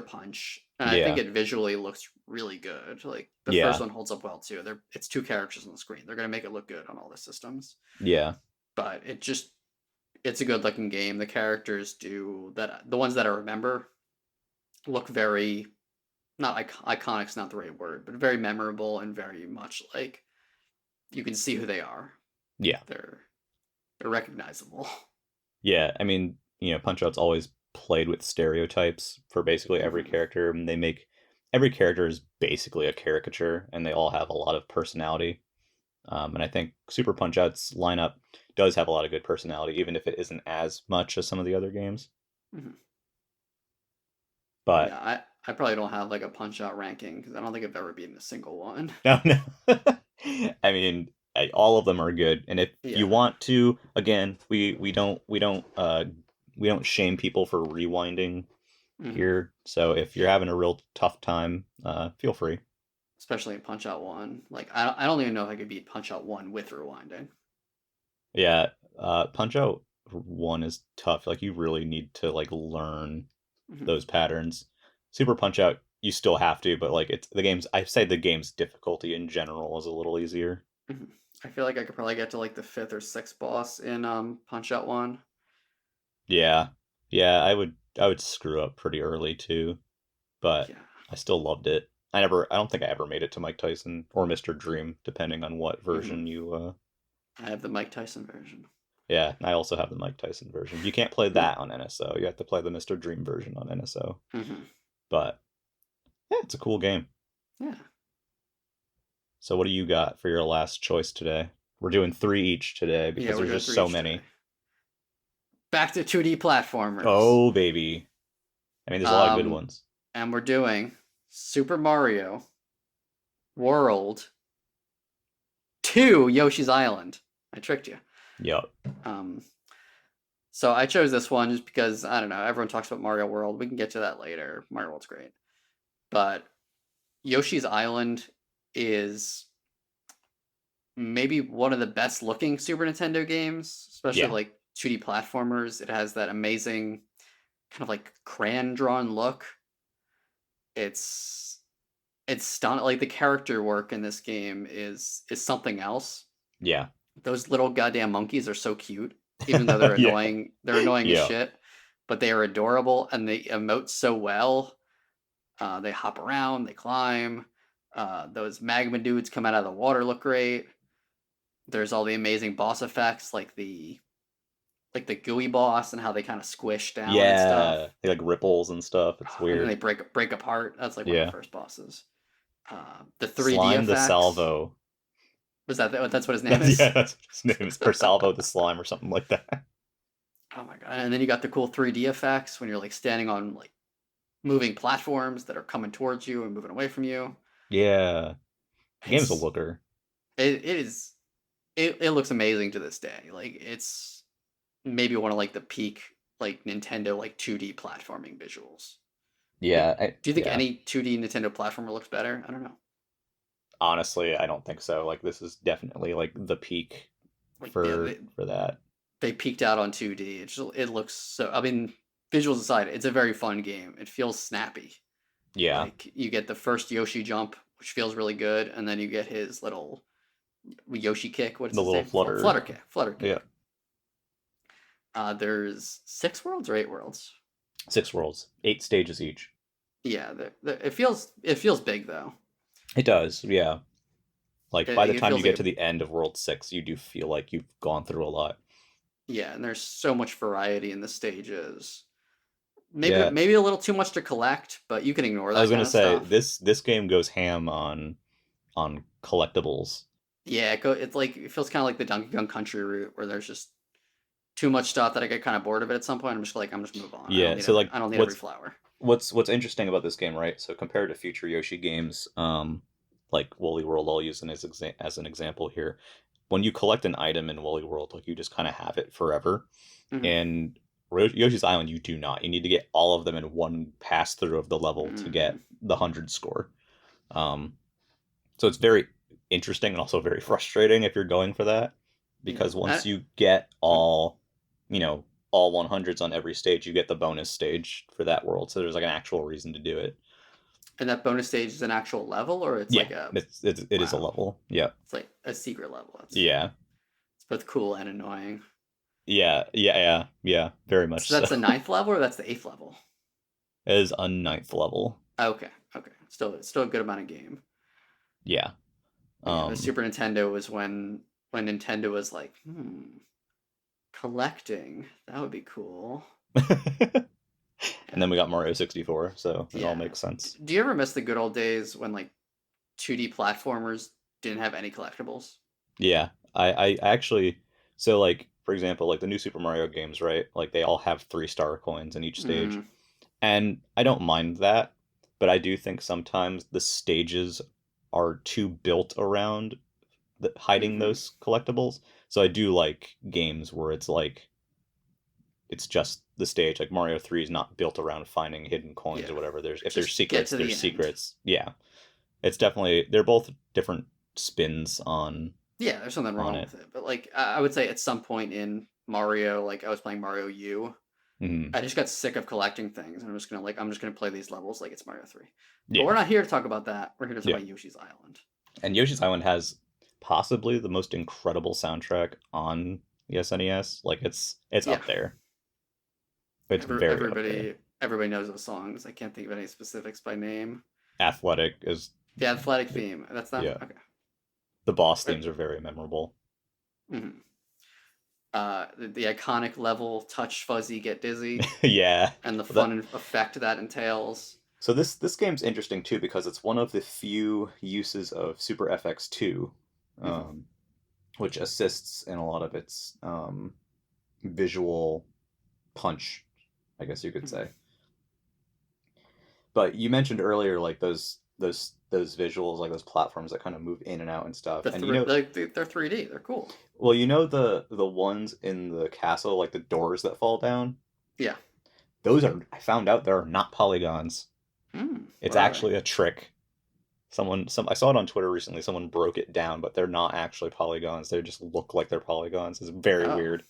punch. And I think yeah, it visually looks really good. Like the first yeah, one holds up well too. It's two characters on the screen. They're gonna make it look good on all the systems. yeah, But it's a good looking game. The characters do that. The ones that I remember look very not iconic's not the right word, but very memorable and very much like you can see who they are. yeah, They're they're recognizable. yeah. I mean, Punch Out's always played with stereotypes for basically every Hmm. character, and they make every character is basically a caricature, and they all have a lot of personality. And I think Super Punch Out's lineup does have a lot of good personality, even if it isn't as much as some of the other games. Hmm. But Yeah, I probably don't have like a punch out ranking because I don't think I've ever beaten a single one. no, no. I mean, all of them are good, and if you Yeah. want to, again, we don't shame people for rewinding Hmm. here. So if you're having a real tough time, feel free. Especially in Punch Out One. Like I don't even know if I could beat Punch Out One with rewinding. Yeah, Punch Out one is tough. Like you really need to like learn Hmm. those patterns. Super Punch Out, you still have to, but like it's the game's. I say the game's difficulty in general is a little easier. Hmm. I feel like I could probably get to like the fifth or sixth boss in Punch Out One. Yeah, yeah, I would screw up pretty early too, but Yeah. I still loved it. I don't think I ever made it to Mike Tyson or Mr. Dream, depending on what Hmm. version you. I have the Mike Tyson version. Yeah, I also have the Mike Tyson version. You can't play Hmm. that on NSO. You have to play the Mr. Dream version on NSO. Hmm. But yeah, it's a cool game. Yeah. So what do you got for your last choice today? We're doing three each today Yeah, because we're there's doing just three so each today. many. Back to 2D platformers. Oh baby. I mean, there's a lot of good Um, ones. and we're doing Super Mario World 2 Yoshi's Island. I tricked you. Yep. Um, so I chose this one just because I don't know. Everyone talks about Mario World. We can get to that later. Mario World's great, but Yoshi's Island is maybe one of the best looking Super Nintendo games, especially Yeah. like 2D platformers. It has that amazing kind of like crayon drawn look. It's it's stunning. Like the character work in this game is something else. Yeah. Those little goddamn monkeys are so cute, even though they're Yeah. annoying. They're annoying as Yeah. shit, but they are adorable and they emote so well. They hop around, they climb. Those magma dudes come out of the water look great. There's all the amazing boss effects, like the gooey boss and how they kind of squish down and Yeah. stuff. They like ripples and stuff. It's And then they weird. break apart. That's like one of the Yeah. first bosses. The 3D Slime the effects. Salvo. Was that's what his name That's is? yeah, that's what his name is. Or Salvo the Slime or something like that. Oh my god! And then you got the cool 3D effects when you're like standing on like moving platforms that are coming towards you and moving away from you. Yeah. The game's a It's looker. it is it looks amazing to this day. Like it's maybe one of like the peak like Nintendo like 2D platforming visuals. Like, do you think Yeah. any 2D Nintendo platformer looks better? I don't know. Honestly, I don't think so. Like this is definitely like the peak Like yeah, for that. they peaked out on 2D. It looks so. I mean, visuals aside, it's a very fun game. It feels snappy. Yeah. Like you get the first Yoshi jump, which feels really good, and then you get his little Yoshi kick. What's The his little name? flutter. Flutter kick. Flutter Yeah. kick. There's 6 worlds or 8 worlds. 6 worlds. 8 stages each. Yeah, it feels big though. It does, yeah. Like by the It time you feels get like to the end of World 6, you do feel like you've gone through a lot. yeah, and there's so much variety in the stages. Maybe Yeah. maybe a little too much to collect, but you can ignore I was that gonna kind of say stuff. this game goes ham on collectibles. Yeah, it's like it feels kind of like the Donkey Kong Country route, where there's just too much stuff that I get kind of bored of it at some point. I'm just move on. Yeah, so like I don't need every flower. what's interesting about this game, right? So compared to future Yoshi games, like Woolly World, I'll use as an example here. When you collect an item in Woolly World, like you just kind of have it forever. Hmm. In Yoshi's Island, you do not. You need to get all of them in one pass through of the level to Mm, get the 100 score. Um, so it's very interesting and also very frustrating if you're going for that, yeah. because once you get all, you know, all 100s on every stage, you get the bonus stage for that world. So there's like an actual reason to do it. And that bonus stage is an actual level, or it's Yeah, like a it is a wow, level. Yeah, it's like a secret level. yeah, It's both cool and annoying. yeah. Very much So so. that's the ninth level, or that's the eighth level. It is a ninth level. Okay, okay, still a good amount of game. Yeah. But yeah, the Um, Super Nintendo was when Nintendo was like, collecting that would be cool. and Yeah, then we got Mario 64, so it all yeah. makes sense. Do you ever miss the good old days when like 2D platformers didn't have any collectibles? Yeah, I actually, so like for example, like the new Super Mario games, right? Like they all have 3-star coins in each stage, Mm, and I don't mind that, but I do think sometimes the stages are too built around hiding mm-hmm. those collectibles. So I do like games where it's like it's just the stage. Like Mario 3 is not built around finding hidden coins Yeah. or whatever. There's if there's Just get secrets, to the there's end. secrets. Yeah. It's definitely they're both different spins Yeah, there's nothing on wrong it. with it. But like I would say at some point in Mario, like I was playing Mario U, Mhm. I just got sick of collecting things and I'm just gonna play these levels like it's Mario 3. But we're Yeah. not here to talk about that. We're here to talk Yeah. about Yoshi's Island. And Yoshi's Island has possibly the most incredible soundtrack on the SNES. Like it's Yeah. up there. It's very up there. Everybody knows those songs. I can't think of any specifics by name. Athletic is The athletic theme. That's not yeah. okay. The boss But, themes are very memorable. mhm. The iconic level touch fuzzy get dizzy Yeah. and the That fun effect that entails. so this game's interesting too because it's one of the few uses of Super FX2, Mhm. um, which assists in a lot of its visual punch, I guess you could Mhm. say. But you mentioned earlier like those visuals, like those platforms that kind of move in and out and stuff. And They're 3D. They're cool. well, you know the ones in the castle, like the doors that fall down. Yeah. Those are I found out there are not polygons. It's What are they? actually a trick. Some I saw it on Twitter recently. Someone broke it down, but they're not actually polygons. They just look like they're polygons. It's very Oh, weird.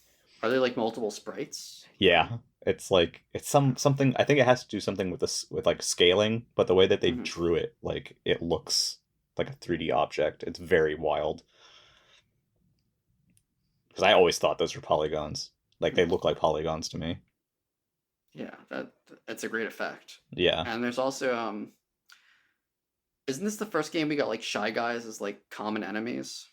are they like multiple sprites? Yeah, it's like it's something. I think it has to do something with this with like scaling, but the way that they Hmm. drew it, like it looks like a 3D object. It's very wild because I always thought those were polygons. Like they look like polygons to me. Yeah, that's a great effect. Yeah. And there's also isn't this the first game we got like Shy Guys as like common enemies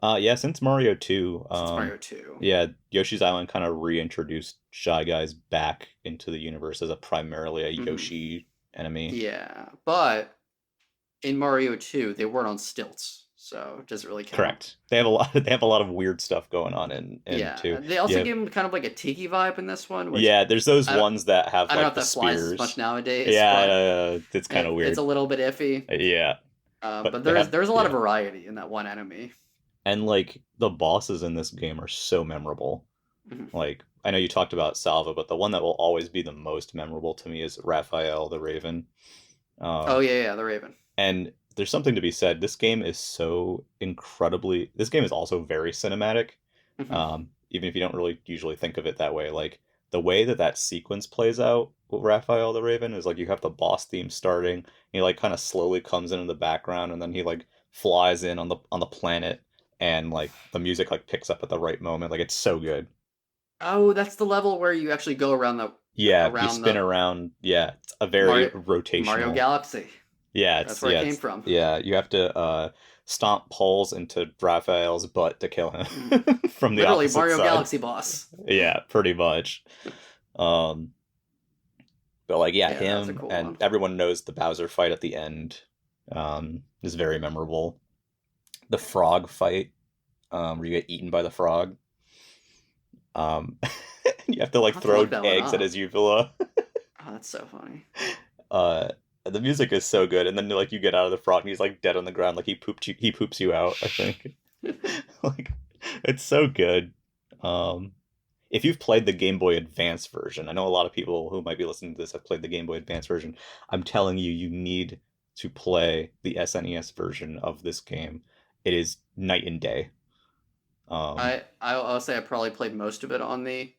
Yeah, since Mario 2, since Mario 2? yeah, Yoshi's Island kind of reintroduced Shy Guys back into the universe as a primarily a Hmm. Yoshi enemy. Yeah, but in Mario 2 they weren't on stilts, so it doesn't really count. Correct. They have a lot they have a lot of weird stuff going on in Yeah, 2. they also Yeah. gave him kind of like a tiki vibe in this one, which Yeah, there's those I ones that have I don't know like if the that flies as much spears. nowadays, Yeah, but it's kind of it's a weird. little bit iffy. Yeah, but But they have there's a lot of yeah. variety in that one enemy. And like the bosses in this game are so memorable. Mhm. Like I know you talked about Salva, but the one that will always be the most memorable to me is Raphael the Raven. Oh Um, yeah, yeah, the Raven. and there's something to be said. This game is so incredibly. This game is also very cinematic. Mhm. Even if you don't really usually think of it that way, like the way that that sequence plays out with Raphael the Raven is like you have the boss theme starting. He like kind of slowly comes in the background, and then he like flies in on the planet, and like the music like picks up at the right moment. Like it's so good. Oh, that's the level where you actually go Yeah, you around spin the around. Yeah, it's a very Mario rotational. Galaxy. Yeah, That's where it came it's from. yeah. You have to stomp poles into Raphael's butt to kill him Mm. from the Literally opposite Mario side. Galaxy boss. Yeah, pretty much. Um, but like yeah, Yeah, that was a him cool and one. everyone knows the Bowser fight at the end is very memorable. The frog fight, where you get eaten by the frog. Um, you have to I'll like have to look throw that one eggs at up. his uvula. Oh, that's so funny. Uh, the music is so good, and then like you get out of the frog and he's like dead on the ground, like he poops you out. I think like it's so good. Um, if you've played the Game Boy Advance version, I know a lot of people who might be listening to this have played the Game Boy Advance version. I'm telling you, you need to play the SNES version of this game. It is night and day. Um, I'll say I probably played most of it on the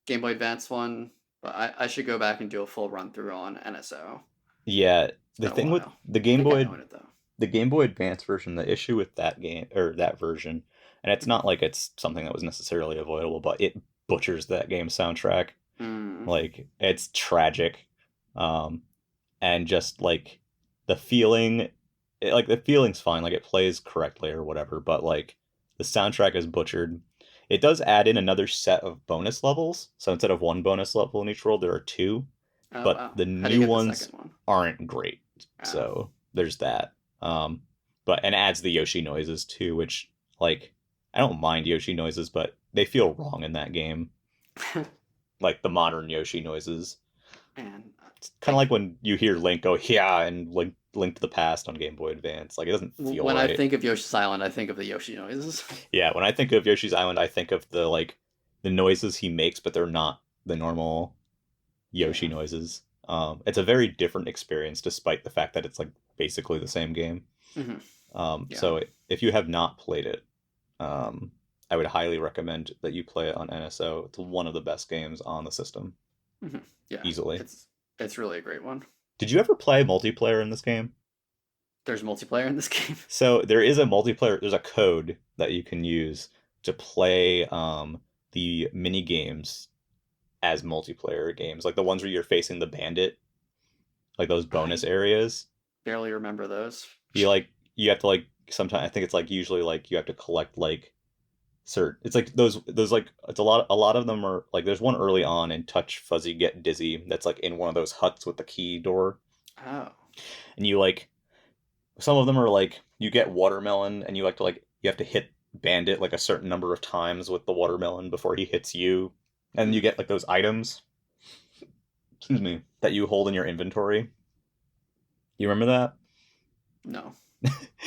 Game Boy Advance one, but I should go back and do a full run through on NSO. yeah, It's the been a thing with while. the I Game think I Boy own it though. the Game Boy Advance version, the issue with that game or that version, and it's not like it's something that was necessarily avoidable, but it butchers that game soundtrack. Mm. Like it's tragic. Um, and just like the feeling like the feeling's fine, like it plays correctly or whatever, but like the soundtrack is butchered. It does add in another set of bonus levels, so instead of one bonus level in each world there are two, Oh but wow. the How do you new get the ones second one? aren't great, Oh. so there's that. But and adds the Yoshi noises too, which like I don't mind Yoshi noises, but they feel wrong in that game, like the modern Yoshi noises. Man, It's kind of like like when you hear Link go yeah and Link to the Past on Game Boy Advance. Like it doesn't feel when I right. think of Yoshi's Island, I think of the Yoshi noises. Yeah, when I think of Yoshi's Island, I think of the like the noises he makes, but they're not the normal Yoshi Yeah. noises. It's a very different experience, despite the fact that it's like basically the same game. Hmm. Yeah. So if you have not played it, um, I would highly recommend that you play it on NSO. It's one of the best games on the system, Hmm. Yeah. easily. It's really a great one. Did you ever play multiplayer in this game? There's multiplayer in this game. So there is a multiplayer. There's a code that you can use to play the mini games as multiplayer games, like the ones where you're facing the bandit, like those bonus I areas. barely remember those. You like you have to like sometimes I think it's like usually like you have to collect like certain. It's like those like it's a lot of them are like there's one early on in Touch Fuzzy Get Dizzy that's like in one of those huts with the key door, Oh. and you like some of them are like you get watermelon and you like to like you have to hit bandit like a certain number of times with the watermelon before he hits you, and you Hmm. get like those items, excuse me, that you hold in your inventory. You remember that? No.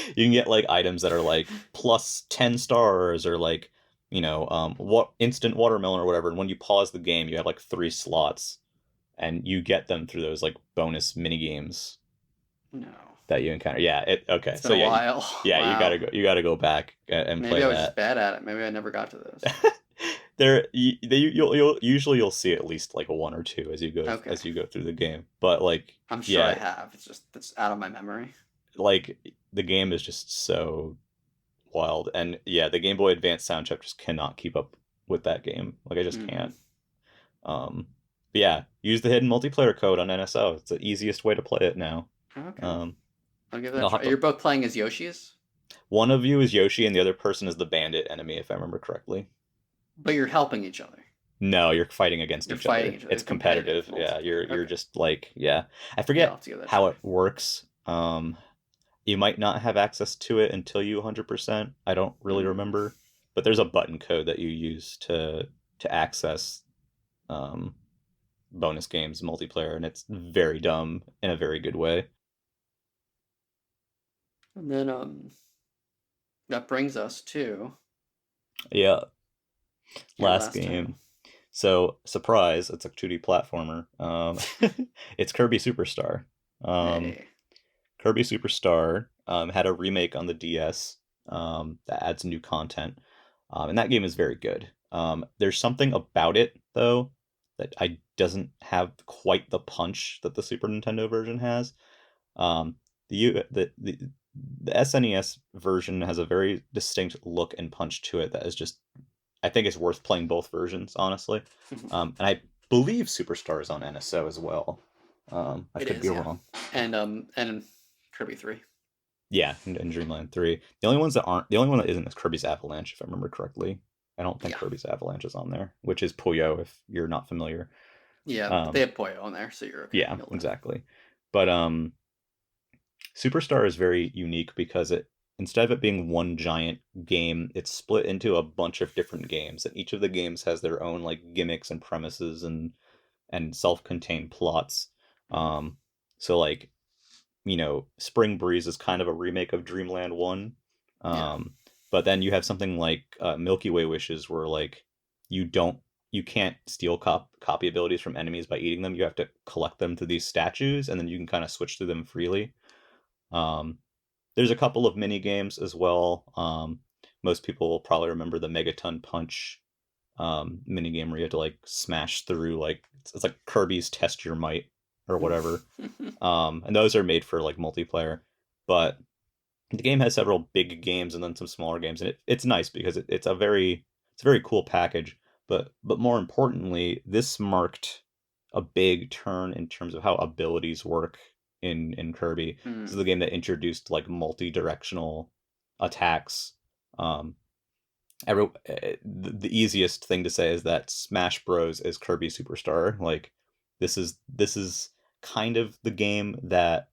You can get like items that are like plus 10 stars or like, what instant watermelon or whatever. And when you pause the game, you have like three slots and you get them through those like bonus mini games No. that you encounter. Yeah, okay. It's been So a yeah, while. yeah, Wow. you gotta go back and Maybe play I was just that. bad at it. Maybe I never got to those. You'll usually you'll see at least like one or two Okay. as you go through the game. But like I'm sure I yeah, have. It's out of my memory. like the game is just so wild. And yeah, the Game Boy Advance sound chip just cannot keep up with that game. Like I just Hmm. can't. Um, but yeah, use the hidden multiplayer code on NSO. It's the easiest way to play it now. Okay. Um, I'll give that a you'll try. have to. You're both playing as Yoshis, One of you is Yoshi, and the other person is the bandit enemy, if I remember correctly. but you're helping each other. No, you're fighting against You're each fighting other. each other. It's Competitive competitive. Yeah, multiplayer. you're Okay. just like yeah. I Yeah, I'll forget have to give that a how try. it works. You might not have access to it until you 100%. I don't really Mm. remember, but there's a button code that you use to access um, bonus games multiplayer, and it's very dumb in a very good way. And then that brings us to Yeah, your last last title. game. So surprise, it's a 2D platformer. It's Kirby Superstar. Um, Hey. Kirby Superstar had a remake on the DS that adds new content, and that game is very good. There's something about it though that I doesn't have quite the punch that the Super Nintendo version has. Um, the SNES version has a very distinct look and punch to it that is just I think it's worth playing both versions honestly. And I believe Superstar is on NSO as well. I It could be is, yeah. wrong. And Kirby 3. Yeah, and Dreamland 3. The only one that isn't is Kirby's Avalanche, if I remember correctly. I don't think Yeah. Kirby's Avalanche is on there, which is Puyo if you're not familiar. Yeah, but they Um, have Poyo on there, so you're okay. yeah, You'll live. exactly. But Superstar is very unique because it instead of it being one giant game, it's split into a bunch of different games, and each of the games has their own like gimmicks and premises and self-contained plots. Hmm. Um, so like Spring Breeze is kind of a remake of Dreamland 1. Yeah. Um, but then you have something like Milky Way Wishes where like you don't you can't steal copy abilities from enemies by eating them. You have to collect them through these statues and then you can kind of switch through them freely. Um, there's a couple of mini games as well. Most people will probably remember the Megaton Punch mini game where you have to like smash through like it's like Kirby's Test Your Might or whatever. And those are made for like multiplayer. But the game has several big games and then some smaller games, and it's nice because it's a very cool package. But more importantly, this marked a big turn in terms of how abilities work in Kirby. This is Hmm. the game that introduced like multi-directional attacks. Um, the easiest thing to say is that Smash Bros is Kirby Superstar. Like this is kind of the game that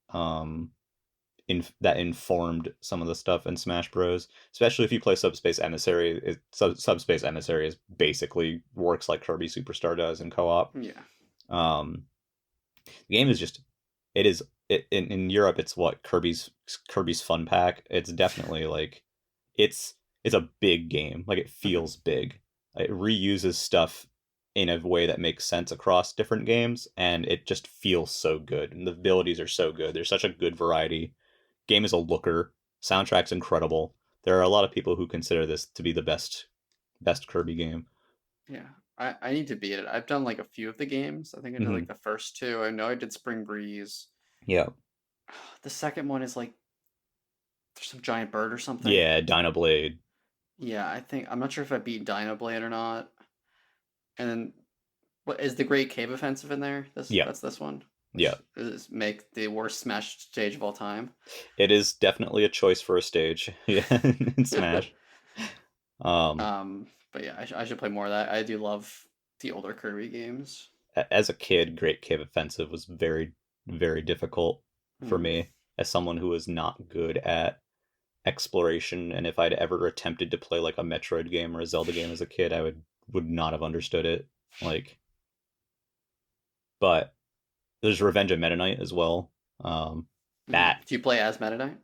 that informed some of the stuff in Smash Bros. Especially if you play Subspace Emissary. Subspace Emissary is basically works like Kirby Superstar does in co-op. Yeah. Um, the game is just it is in Europe. It's what Kirby's Fun Pack. It's definitely like it's it's a big game. Like it Hmm. feels big. It reuses stuff in a way that makes sense across different games, and it just feels so good. And the abilities are so good. There's such a good variety. Game is a looker. Soundtrack's incredible. There are a lot of people who consider this to be the best Kirby game. Yeah, I need to beat it. I've done like a few of the games. I think I did like Hmm. the first two. I know I did Spring Breeze. Yeah. The second one is like there's some giant bird or something. Yeah, Dynablade. Yeah, I think I'm not sure if I beat Dino Blade or not. And then what is the Great Cave Offensive in there? Yeah. That's this one, Yeah. which is make the worst Smash stage of all time. It is definitely a choice for a stage. Yeah, in Smash. Um, But yeah, I should play more of that. I do love the older Kirby games. as a kid, Great Cave Offensive was very, very difficult for Mm, me as someone who was not good at exploration. And if I'd ever attempted to play like a Metroid game or a Zelda game as a kid, I would not have understood it. Like, but there's Revenge of Meta Knight as well. Um, mm. that Do you play as Meta Knight?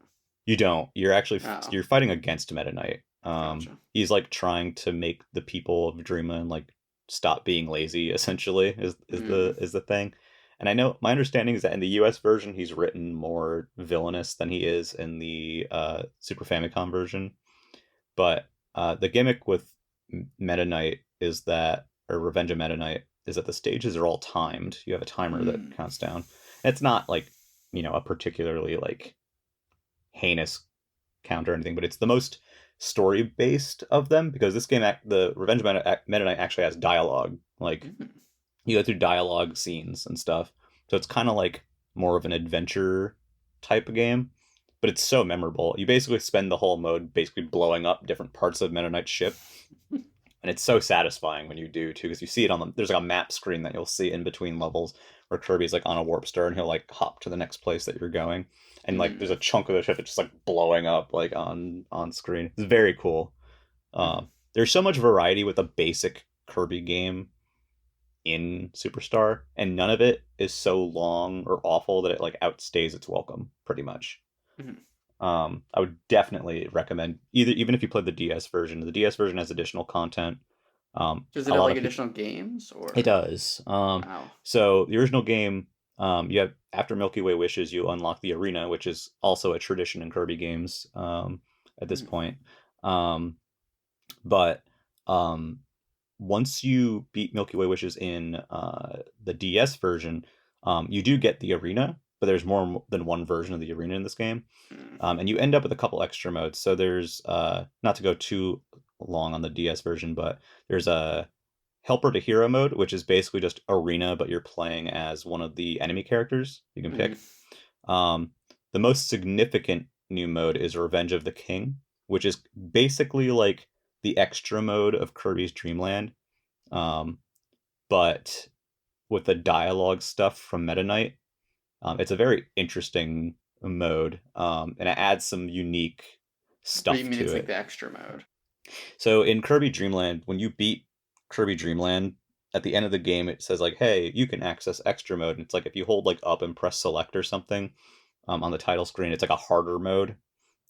You don't. You're actually Oh, you're fighting against Meta Knight. gotcha. He's like trying to make the people of Dreamland like stop being lazy. Essentially, Mm, is the thing. And I know my understanding is that in the U.S. version, he's written more villainous than he is in the Super Famicom version. But the gimmick with Meta Knight is that, or Revenge of Meta Knight, is that the stages are all timed. You have a timer that mm, counts down. And it's not like a particularly like heinous count or anything, but it's the most story based of them because this game, the Revenge of Meta Knight, actually has dialogue. Like mm, you go through dialogue scenes and stuff, so it's kind of like more of an adventure type of game. But it's so memorable. You basically spend the whole mode basically blowing up different parts of Meta Knight's ship, and it's so satisfying when you do too, because you see it on the there's like a map screen that you'll see in between levels where Kirby's like on a warp star and he'll like hop to the next place that you're going, and like there's mm, a chunk of the ship that's just like blowing up like on screen. It's very cool. mm. There's so much variety with a basic Kirby game in Superstar, and none of it is so long or awful that it like outstays its welcome, pretty much. Mm. I would definitely recommend either even if you play the DS version. The DS version has additional content. Does it A have lot like of people additional games It or does. wow? So the original game, you have after Milky Way Wishes, you unlock the arena, which is also a tradition in Kirby games at this Mm, point. Um, but um, once you beat Milky Way Wishes in the DS version, you do get the arena, but there's more than one version of the arena in this game. mm, And you end up with a couple extra modes. So there's not to go too long on the DS version, but there's a helper to hero mode, which is basically just arena, but you're playing as one of the enemy characters you can mm, pick. Um, the most significant new mode is Revenge of the King, which is basically like the extra mode of Kirby's Dream Land, um, but with the dialogue stuff from Meta Knight. It's a very interesting mode, and it adds some unique what do you stuff mean to it's like it. the extra mode? So in Kirby Dreamland, when you beat Kirby Dreamland, at the end of the game, it says like, "Hey, you can access extra mode." And it's like if you hold like up and press select or something on the title screen, it's like a harder mode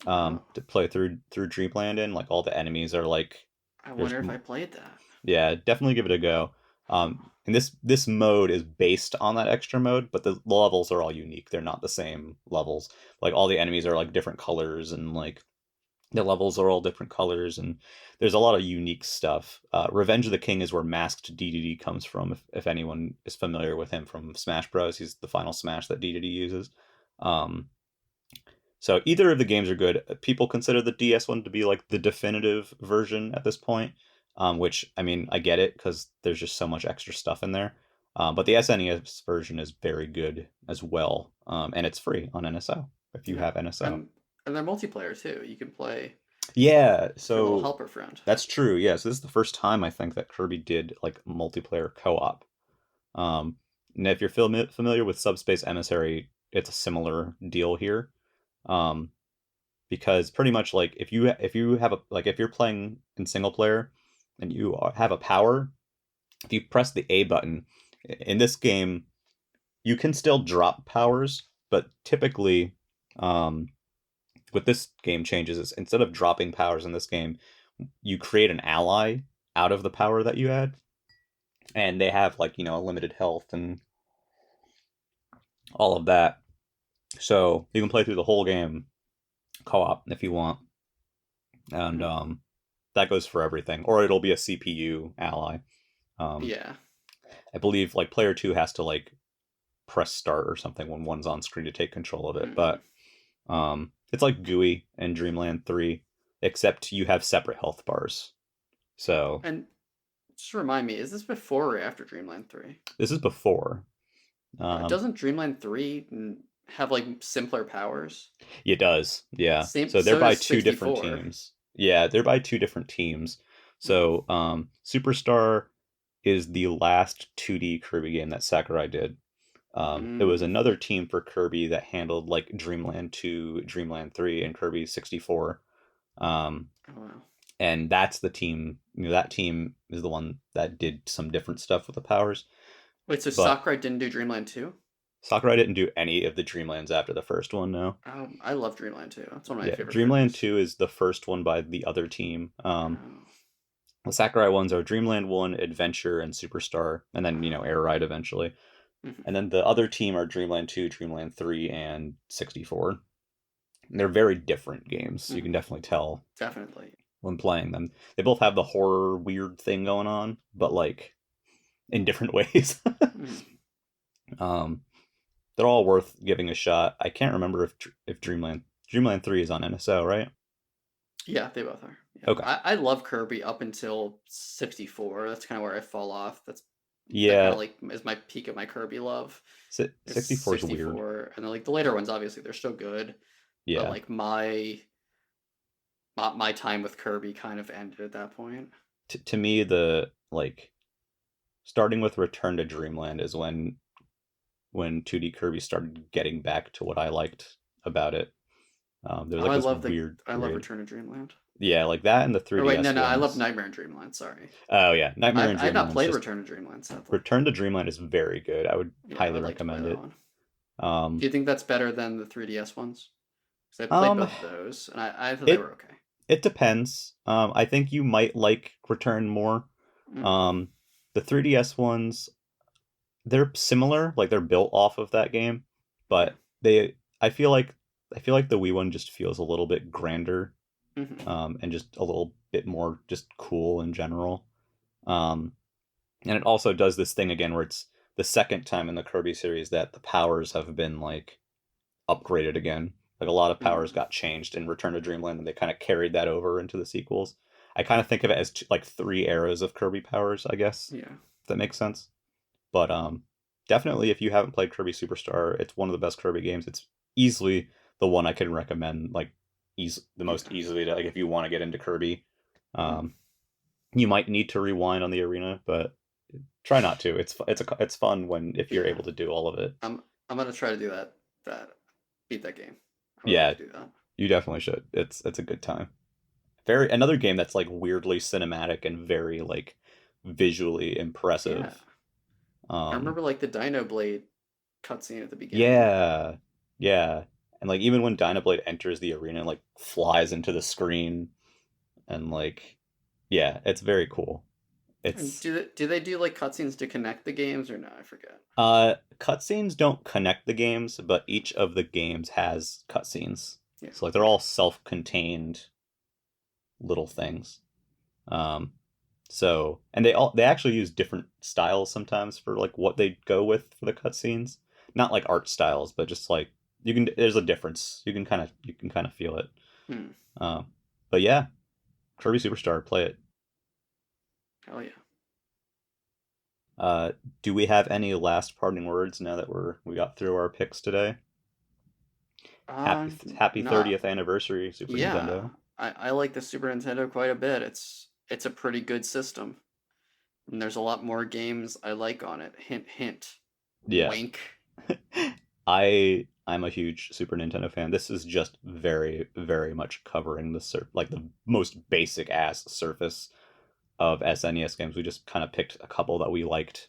Oh, to play through Dreamland in. Like all the enemies are like I there's wonder if I played that. yeah, definitely give it a go. And this mode is based on that extra mode, but the levels are all unique. They're not the same levels. Like all the enemies are like different colors, and like the levels are all different colors, and there's a lot of unique stuff. Revenge of the King is where Masked DDD comes from. If anyone is familiar with him from Smash Bros, he's the final Smash that DDD uses. Um, so either of the games are good. People consider the DS one to be like the definitive version at this point, which I mean I get it because there's just so much extra stuff in there. But the SNES version is very good as well, and it's free on NSO if you Yeah, have NSO. and they're multiplayer too. You can play Yeah, with your little so helper friend. that's true. Yeah, so this is the first time I think that Kirby did like multiplayer co-op. Um, and if you're familiar with Subspace Emissary, it's a similar deal here. Um, because pretty much like if you have a like if you're playing in single player and have a power, if you press the A button in this game, you can still drop powers, but typically, um, what this game changes is instead of dropping powers in this game, you create an ally out of the power that you add, and they have like a limited health and all of that. So you can play through the whole game co-op if you want, and Hmm. that goes for everything. Or it'll be a CPU ally. Um, Yeah. I believe like player two has to like press start or something when one's on screen to take control of it, Hmm. but it's like GUI in Dreamland 3, except you have separate health bars. So And just remind me, is this before or after Dreamland 3? this is before. Doesn't Dreamland 3 have like simpler powers? It does, yeah. Same, So they're so by does two different 64. teams. Yeah, they're by two different teams. Hmm. So Superstar is the last 2D Kirby game that Sakurai did. It was Mm. another team for Kirby that handled like Dreamland 2, Dreamland 3, and Kirby 64. Um, Oh, wow. and that's the team. That team is the one that did some different stuff with the powers. Wait, so But Sakurai didn't do Dreamland 2? Sakurai didn't do any of the Dreamlands after the first one. No. I love Dreamland 2. That's one of my Yeah, favorite Dreamland Kirby's. 2 is the first one by the other team. Oh. The Sakurai ones are Dreamland 1, Adventure, and Superstar, and then Air Ride eventually. Mhm. And then the other team are Dreamland 2, Dreamland 3, and 64. And they're very different games. You can Mhm. definitely tell Definitely. when playing them. They both have the horror weird thing going on, but like in different ways. Mhm. um, they're all worth giving a shot. I can't remember if Dreamland 3 is on NSO, right? Yeah, they both are. Yeah, Okay. I love Kirby up until 64. That's kind of where I fall off. That kind Yeah, of like is my peak of my Kirby love. Is 64 is weird. 64, and then like the later ones, obviously they're still good, but Yeah. like my time with Kirby kind of ended at that point. To me, the like starting with Return to Dreamland is when 2D Kirby started getting back to what I liked about it. There's Oh, like this weird I love period. Return to Dreamland. Yeah, like that and the Or wait, 3DS no, I love ones. Nightmare in Dreamland. Sorry, Oh yeah, Nightmare in I've not Dreamland's played just Return to Dreamland, sadly. Return to Dreamland is very good. I would Yeah, highly I'd like to play recommend that it. one. Do Um, you think that's better than the 3DS ones? Because I played um, both of those, and I thought they it were okay. it depends. I think you might like Return more. Mm, Um, the 3DS ones, they're similar, like they're built off of that game, yeah. but they I feel like the Wii one just feels a little bit grander, Hmm. and just a little bit more just cool in general. Um, and it also does this thing again where it's the second time in the Kirby series that the powers have been like upgraded again. Like a lot of powers Mm, got changed in Return to Dreamland, and they kind of carried that over into the sequels. I kind of think of it as like three eras of Kirby powers, I guess, yeah. if that makes sense. But definitely, if you haven't played Kirby Superstar, it's one of the best Kirby games. It's easily the one I can recommend, like the most Yeah. easily to like if you want to get into Kirby. Mm, Um, you might need to rewind on the arena, but try not to. It's fun when if you're yeah. able to do all of it. I'm gonna try to do that. That beat that game. I would love Yeah, to do that. you definitely should. It's a good time. Very another game that's like weirdly cinematic and very like visually Yeah. impressive. I Um, remember like the Dino Blade cutscene at the beginning. yeah, yeah, and like even when Dynablade enters the arena, and, like flies into the screen, and like yeah, it's very cool. And It's do they do like cutscenes to connect the games or no? I forget. cutscenes don't connect the games, but each of the games has cutscenes. Yeah. So like they're all self-contained little things. Um, so and they actually use different styles sometimes for like what they go with for the cutscenes. Not like art styles, but just like you can. There's a difference. You can kind of feel it. Hmm. Um, but yeah, Kirby Superstar, play it. Hell yeah. Uh, do we have any last parting words now that we got through our picks today? Happy Not 30th anniversary, Super yeah. Nintendo. I like the Super Nintendo quite a bit. It's a pretty good system. And there's a lot more games I like on it. Hint hint. Yeah, Wink. I'm a huge Super Nintendo fan. This is just very very much covering like the most basic ass surface of SNES games. We just kind of picked a couple that we liked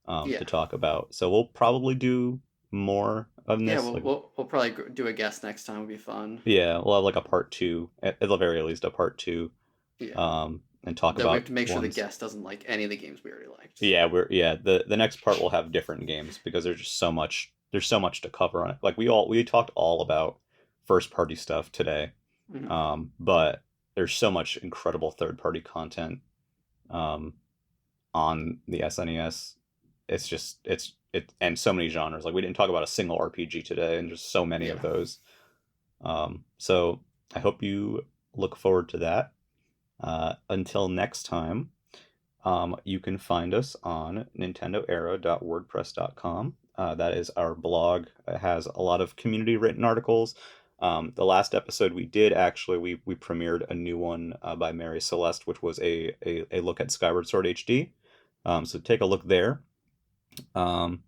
Yeah. to talk about. So we'll probably do more of Yeah, this. Like we'll probably do a guest next time. Would be fun. yeah, we'll have like a part two at the very least, a part two. Yeah. and talk Though we have about to make sure the ones. guest doesn't like any of the games we already liked. Yeah, the next part will have different games because there's just so much to cover on it. Like we talked all about first party stuff today, Hmm. but there's so much incredible third party content um, on the SNES. It's just it and so many genres. Like we didn't talk about a single RPG today, and just so many of Yeah. those. So I hope you look forward to that. Until next time, you can find us on nintendoera.wordpress.com. That is our blog. It has a lot of community written articles. The last episode we did actually, we premiered a new one by Mary Celeste, which was a look at Skyward Sword HD. So take a look there. Um,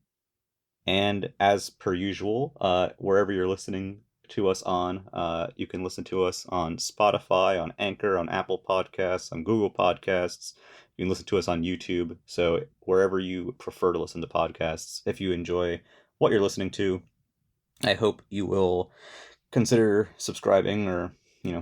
and as per usual, wherever you're listening to us on, you can listen to us on Spotify, on Anchor, on Apple Podcasts, on Google Podcasts. You can listen to us on YouTube. So wherever you prefer to listen to podcasts, if you enjoy what you're listening to, I hope you will consider subscribing or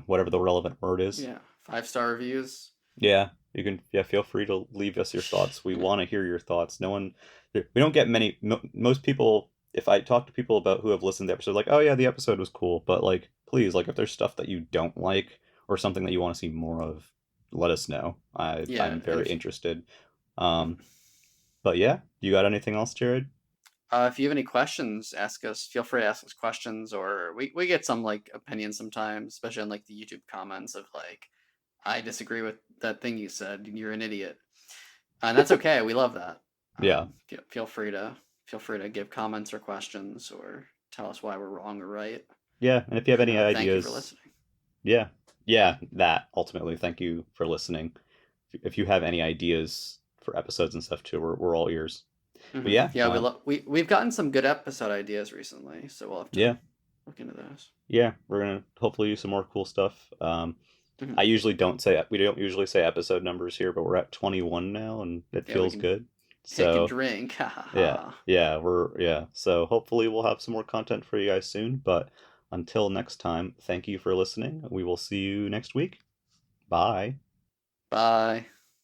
whatever the relevant word is. Yeah. 5-star reviews. Yeah, you can. Yeah, feel free to leave us your thoughts. We want to hear your thoughts. No one, we don't get many. Most people, if I talk to people about who have listened to the episode, like, oh yeah, the episode was cool, but like, please, like, if there's stuff that you don't like or something that you want to see more of, let us know. Yeah. I'm And very if interested. Um, but yeah, you got anything else, Jared? if you have any questions, ask us. Feel free to ask us questions, or we get some like opinions sometimes, especially on like the YouTube comments of like, I disagree with that thing you said. You're an idiot, and that's okay. We love that. Yeah, Feel free to give comments or questions, or tell us why we're wrong or right. yeah. And if you have And any thank you for ideas, listening. yeah, yeah, that ultimately, thank you for listening. If you have any ideas for episodes and stuff too, we're all ears. But yeah, Yeah, we've gotten some good episode ideas recently, so we'll have to yeah, look into those. yeah, we're gonna hopefully do some more cool stuff. Hmm. I usually don't say we don't usually say episode numbers here, but we're at 21 now, and it Yeah, we feels can good. take a So drink. Ha ha yeah, ha. yeah. So hopefully we'll have some more content for you guys soon. But until next time, thank you for listening. We will see you next week. Bye. Bye.